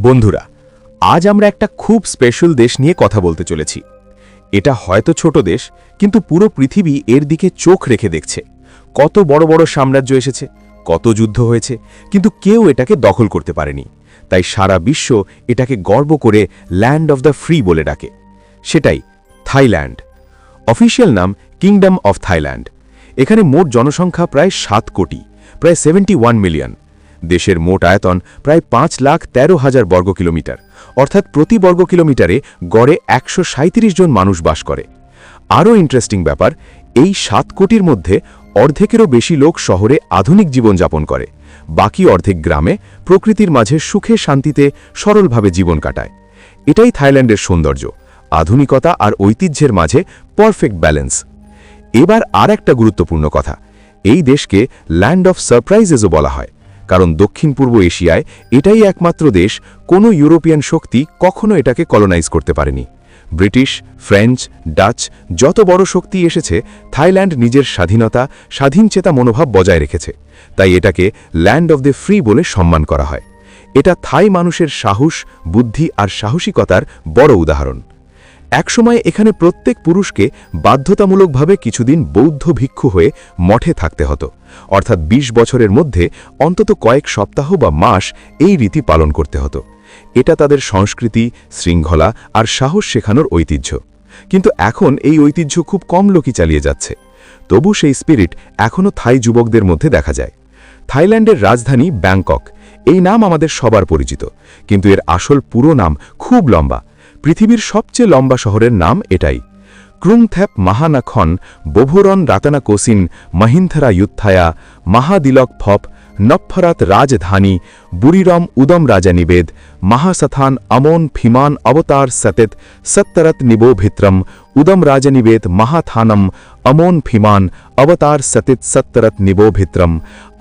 বন্ধুরা, আজ আমরা একটা খুব স্পেশাল দেশ নিয়ে কথা বলতে চলেছি। এটা হয়তো ছোট দেশ, কিন্তু পুরো পৃথিবী এর দিকে চোখ রেখে দেখছে। কত বড় বড় সাম্রাজ্য এসেছে, কত যুদ্ধ হয়েছে, কিন্তু কেউ এটাকে দখল করতে পারেনি। তাই সারা বিশ্ব এটাকে গর্ব করে ল্যান্ড অফ দ্য ফ্রি বলে ডাকে। সেটাই থাইল্যান্ড। অফিসিয়াল নাম কিংডম অফ থাইল্যান্ড। এখানে মোট জনসংখ্যা প্রায় ৭ কোটি, প্রায় 71 মিলিয়ন। দেশের মোট আয়তন প্রায় ৫,১৩,০০০ বর্গ কিলোমিটার, অর্থাৎ প্রতি বর্গ কিলোমিটারে গড়ে ১৩৭ জন মানুষ বাস করে। আরও ইন্টারেস্টিং ব্যাপার, এই ৭ কোটির মধ্যে অর্ধেকেরও বেশি লোক শহরে আধুনিক জীবনযাপন করে, বাকি অর্ধেক গ্রামে প্রকৃতির মাঝে সুখে শান্তিতে সরলভাবে জীবন কাটায়। এটাই থাইল্যান্ডের সৌন্দর্য, আধুনিকতা আর ঐতিহ্যের মাঝে পারফেক্ট ব্যালেন্স। এবার আর একটা গুরুত্বপূর্ণ কথা, এই দেশকে ল্যান্ড অফ সারপ্রাইজেসও বলা হয়, কারণ দক্ষিণ পূর্ব এশিয়ায় এটাই একমাত্র দেশ, কোনো ইউরোপিয়ান শক্তি কখনো এটাকে কলোনাইজ করতে পারেনি। ব্রিটিশ, ফ্রেঞ্চ, ডাচ যত বড় শক্তি এসেছে, থাইল্যান্ড নিজের স্বাধীনতা, স্বাধীনচেতা মনোভাব বজায় রেখেছে। তাই এটাকে ল্যান্ড অফ দ্য ফ্রি বলে সম্মান করা হয়। এটা থাই মানুষের সাহস, বুদ্ধি আর সাহসিকতার বড় উদাহরণ। একসময় এখানে প্রত্যেক পুরুষকে বাধ্যতামূলকভাবে কিছুদিন বৌদ্ধ ভিক্ষু হয়ে মঠে থাকতে হতো, অর্থাৎ ২০ বছরের মধ্যে অন্তত কয়েক সপ্তাহ বা মাস এই রীতি পালন করতে হতো। এটা তাদের সংস্কৃতি, শৃঙ্খলা আর সাহস শেখানোর ঐতিহ্য। কিন্তু এখন এই ঐতিহ্য খুব কম লোকই চালিয়ে যাচ্ছে। তবু সেই স্পিরিট এখনও থাই যুবকদের মধ্যে দেখা যায়। থাইল্যান্ডের রাজধানী ব্যাংকক। এই নাম আমাদের সবার পরিচিত, কিন্তু এর আসল পুরো নাম খুব লম্বা। পৃথিবীর সবচেয়ে লম্বা শহরের নাম এটাই। ক্রুংথ্যাপ মাহানাখন বোভোরন রাতানাকোসিন মহিন্থরা ইউত্থায়া মহাদিলক ফপ নপ্ফরাত রাজধানী বুরিরম উদম রাজানিবেদ মহাসথান আমন ফিমান অবতার সতেত সত্তরত নিবোভিত্রম উদম রাজানিবেদ মহাথানম আমন ফিমান অবতার সতিত সত্তরত নিবোভিত্রম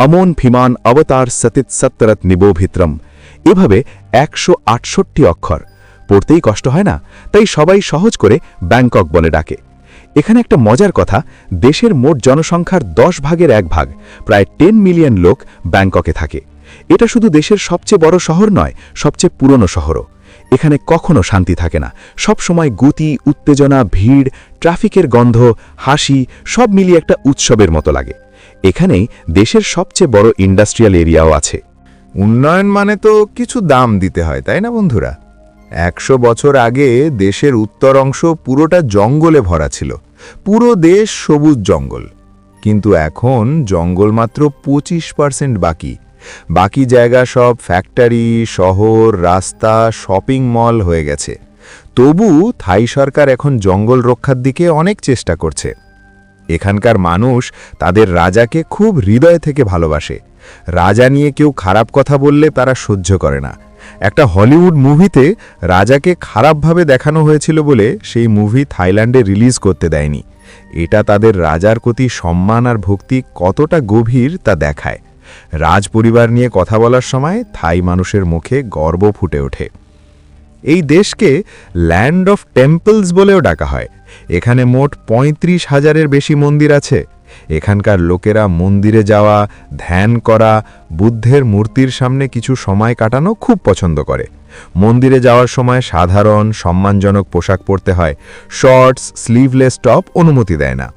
আমন ফিমান অবতার সতিত সত্তরত নিবোভিত্রম। এভাবে ১৬৮ অক্ষর, পড়তেই কষ্ট হয় না, তাই সবাই সহজ করে ব্যাংকক বলে ডাকে। এখানে একটা মজার কথা, দেশের মোট জনসংখ্যার ১০ ভাগের ১ ভাগ, প্রায় 10 মিলিয়ন লোক ব্যাংককে থাকে। এটা শুধু দেশের সবচেয়ে বড় শহর নয়, সবচেয়ে পুরনো শহরও। এখানে কখনো শান্তি থাকে না, সব সময় গতি, উত্তেজনা, ভিড়, ট্রাফিকের গন্ধ, হাসি সব মিলিয়ে একটা উৎসবের মতো লাগে। এখানেই দেশের সবচেয়ে বড় ইন্ডাস্ট্রিয়াল এরিয়াও আছে। উন্নয়ন মানে তো কিছু দাম দিতে হয়, তাই না বন্ধুরা? ১০০ বছর আগে দেশের উত্তর অংশ পুরোটা জঙ্গলে ভরা ছিল, পুরো দেশ সবুজ জঙ্গল। কিন্তু এখন জঙ্গল মাত্র ২৫% বাকি জায়গা সব ফ্যাক্টরি, শহর, রাস্তা, শপিং মল হয়ে গেছে। তবু থাই সরকার এখন জঙ্গল রক্ষার দিকে অনেক চেষ্টা করছে। এখানকার মানুষ তাদের রাজাকে খুব হৃদয় থেকে ভালোবাসে। রাজা নিয়ে কেউ খারাপ কথা বললে তারা সহ্য করে না। একটা হলিউড মুভিতে রাজাকে খারাপভাবে দেখানো হয়েছিল বলে সেই মুভি থাইল্যান্ডে রিলিজ করতে দেয়নি। এটা তাদের রাজার প্রতি সম্মান আর ভক্তি কতটা গভীর তা দেখায়। রাজপরিবার নিয়ে কথা বলার সময় থাই মানুষের মুখে গর্ব ফুটে ওঠে। এই দেশকে ল্যান্ড অফ টেম্পলস বলেও ডাকা হয়। এখানে মোট ৩৫,০০০-এর বেশি মন্দির আছে। এখানকার লোকেরা মন্দিরে যাওয়া, ধ্যান করা, বুদ্ধের মূর্তির সামনে কিছু সময় কাটানো খুব পছন্দ করে। মন্দিরে যাওয়ার সময় সাধারণ সম্মানজনক পোশাক পরতে হয়, শর্টস, স্লিভলেস টপ অনুমতি দেয় না।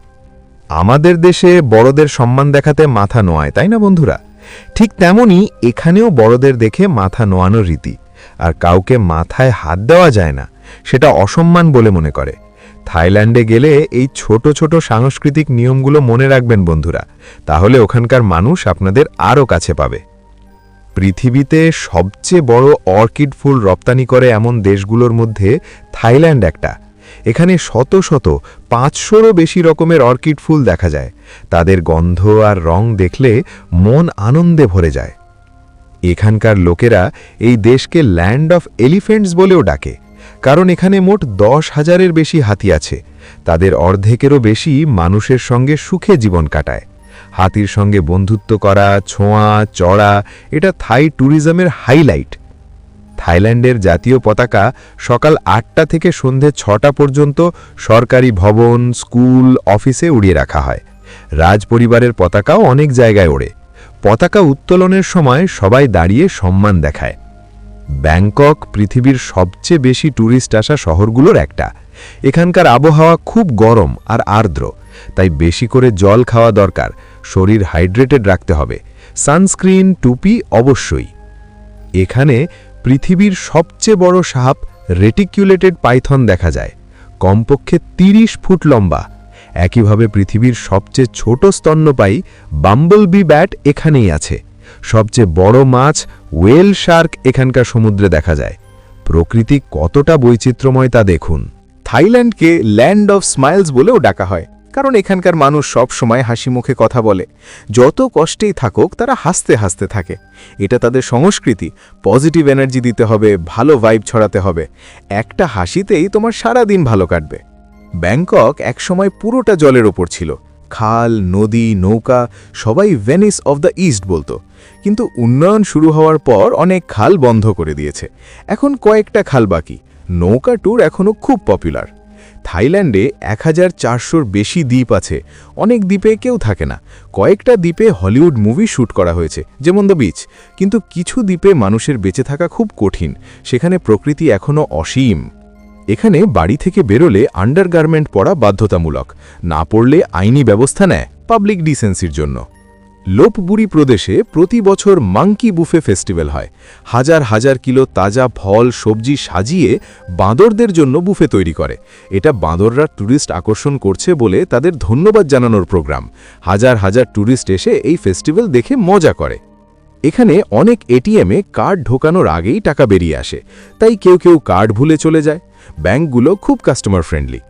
আমাদের দেশে বড়দের সম্মান দেখাতে মাথা নোয়ায়, তাই না বন্ধুরা? ঠিক তেমনি এখানেও বড়দের দেখে মাথা নোয়ানোর রীতি, আর কাউকে মাথায় হাত দেওয়া যায় না, সেটা অসম্মান বলে মনে করে। থাইল্যান্ডে গেলে এই ছোট ছোট সাংস্কৃতিক নিয়মগুলো মনে রাখবেন বন্ধুরা, তাহলে ওখানকার মানুষ আপনাদের আরও কাছে পাবে। পৃথিবীতে সবচেয়ে বড় অর্কিড ফুল রপ্তানি করে এমন দেশগুলোর মধ্যে থাইল্যান্ড একটা। এখানে শত শত ৫০০-রও বেশি রকমের অর্কিড ফুল দেখা যায়। তাদের গন্ধ আর রং দেখলে মন আনন্দে ভরে যায়। এখানকার লোকেরা এই দেশকে ল্যান্ড অফ এলিফ্যান্টস বলেও ডাকে, কারণ এখানে মোট ১০,০০০-এর বেশি হাতি আছে। তাদের অর্ধেকেরও বেশি মানুষের সঙ্গে সুখে জীবন কাটায়। হাতির সঙ্গে বন্ধুত্ব করা, ছোঁয়া, চড়া, এটা থাই ট্যুরিজমের হাইলাইট। থাইল্যান্ডের জাতীয় পতাকা সকাল ৮টা থেকে সন্ধে ৬টা পর্যন্ত সরকারি ভবন, স্কুল, অফিসে উড়িয়ে রাখা হয়। রাজপরিবারের পতাকাও অনেক জায়গায় ওড়ে। পতাকা উত্তোলনের সময় সবাই দাঁড়িয়ে সম্মান দেখায়। ব্যাংকক পৃথিবীর সবচেয়ে বেশি ট্যুরিস্ট আসা শহরগুলোর একটা। এখানকার আবহাওয়া খুব গরম আর আর্দ্র, তাই বেশি করে জল খাওয়া দরকার, শরীর হাইড্রেটেড রাখতে হবে, সানস্ক্রিন টুপি অবশ্যই। এখানে পৃথিবীর সবচেয়ে বড় সাপ রেটিকুলেটেড পাইথন দেখা যায়, কমপক্ষে 30 ফুট লম্বা। একইভাবে পৃথিবীর সবচেয়ে ছোট স্তন্যপায়ী বাম্বলবি ব্যাট এখানেই আছে। সবচেয়ে বড় মাছ ওয়েল শার্ক এখানকার সমুদ্রে দেখা যায়। প্রকৃতি কতটা বৈচিত্র্যময় তা দেখুন। থাইল্যান্ডকে ল্যান্ড অফ স্মাইলস বলেও ডাকা হয়, কারণ এখানকার মানুষ সব সময় হাসি মুখে কথা বলে। যত কষ্টেই থাকুক তারা হাসতে হাসতে থাকে। এটা তাদের সংস্কৃতি। পজিটিভ এনার্জি দিতে হবে, ভালো ভাইব ছড়াতে হবে। একটা হাসিতেই তোমার সারা দিন ভালো কাটবে। ব্যাংকক একসময় পুরোটা জলের ওপর ছিল। খাল, নদী, নৌকা, সবাই ভেনিস অফ দ্য ইস্ট বলতো। কিন্তু উন্নয়ন শুরু হওয়ার পর অনেক খাল বন্ধ করে দিয়েছে। এখন কয়েকটা খাল বাকি। নৌকা ট্যুর এখনও খুব পপুলার। থাইল্যান্ডে 1400-র বেশি দ্বীপ আছে। অনেক দ্বীপে কেউ থাকে না। কয়েকটা দ্বীপে হলিউড মুভি শ্যুট করা হয়েছে, যেমন দ্য বিচ। কিন্তু কিছু দ্বীপে মানুষের বেঁচে থাকা খুব কঠিন। সেখানে প্রকৃতি এখনও অসীম। এখানে বাড়ি থেকে বেরোলে আন্ডারগার্মেন্ট পরা বাধ্যতামূলক, না পড়লে আইনি ব্যবস্থা নেয় পাবলিক ডিসেন্সির জন্য। লোপবুরি প্রদেশে প্রতি বছর মাঙ্কি বুফে ফেস্টিভ্যাল হয়। হাজার হাজার কিলো তাজা ফল সবজি সাজিয়ে বাঁদরদের জন্য বুফে তৈরি করে। এটা বাঁদররা ট্যুরিস্ট আকর্ষণ করছে বলে তাদের ধন্যবাদ জানানোর প্রোগ্রাম। হাজার হাজার ট্যুরিস্ট এসে এই ফেস্টিভ্যাল দেখে মজা করে। এখানে অনেক এটিএমে কার্ড ঢোকানোর আগেই টাকা বেরিয়ে আসে, তাই কেউ কেউ কার্ড ভুলে চলে যায়। ব্যাংকগুলো খুব কাস্টমার ফ্রেন্ডলি।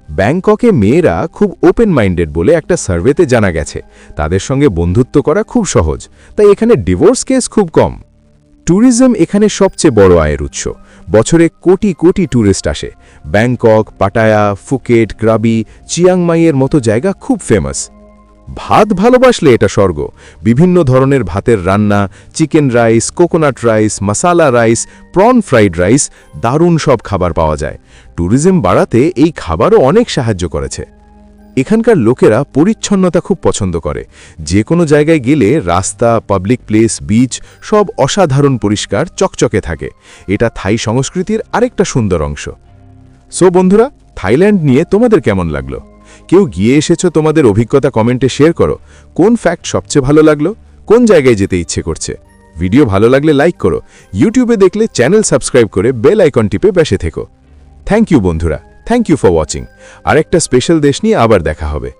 ব্যাংককে মেয়েরা খুব ওপেন মাইন্ডেড বলে একটা সার্ভেতে জানা গেছে। তাদের সঙ্গে বন্ধুত্ব করা খুব সহজ, তাই এখানে ডিভোর্স কেস খুব কম। ট্যুরিজম এখানে সবচেয়ে বড় আয়ের উৎস। বছরে কোটি কোটি ট্যুরিস্ট আসে। ব্যাংকক, পাটায়া, ফুকেট, ক্রাবি, চিয়াংমাইয়ের মতো জায়গা খুব ফেমাস। ভাত ভালোবাসলে এটা স্বর্গ। বিভিন্ন ধরনের ভাতের রান্না, চিকেন রাইস, কোকোনাট রাইস, মাসালা রাইস, প্রন ফ্রাইড রাইস, দারুণ সব খাবার পাওয়া যায়। ট্যুরিজম বাড়াতে এই খাবারও অনেক সাহায্য করেছে। এখানকার লোকেরা পরিচ্ছন্নতা খুব পছন্দ করে। যে কোনো জায়গায় গেলে রাস্তা, পাবলিক প্লেস, বিচ সব অসাধারণ পরিষ্কার, চকচকে থাকে। এটা থাই সংস্কৃতির আরেকটা সুন্দর অংশ। সো বন্ধুরা, থাইল্যান্ড নিয়ে তোমাদের কেমন লাগলো? কেউ গিয়ে এসেছো, তোমাদের অভিজ্ঞতা কমেন্টে শেয়ার করো। কোন ফ্যাক্ট সবচেয়ে ভালো লাগলো? কোন জায়গায় যেতে ইচ্ছে করছে? ভিডিও ভালো লাগলে লাইক করো। ইউটিউবে দেখলে চ্যানেল সাবস্ক্রাইব করে বেল আইকন টিপে পাশে থেকো। থ্যাংক ইউ বন্ধুরা, থ্যাংক ইউ ফর ওয়াচিং। আরেকটা স্পেশাল দেশ নিয়ে আবার দেখা হবে।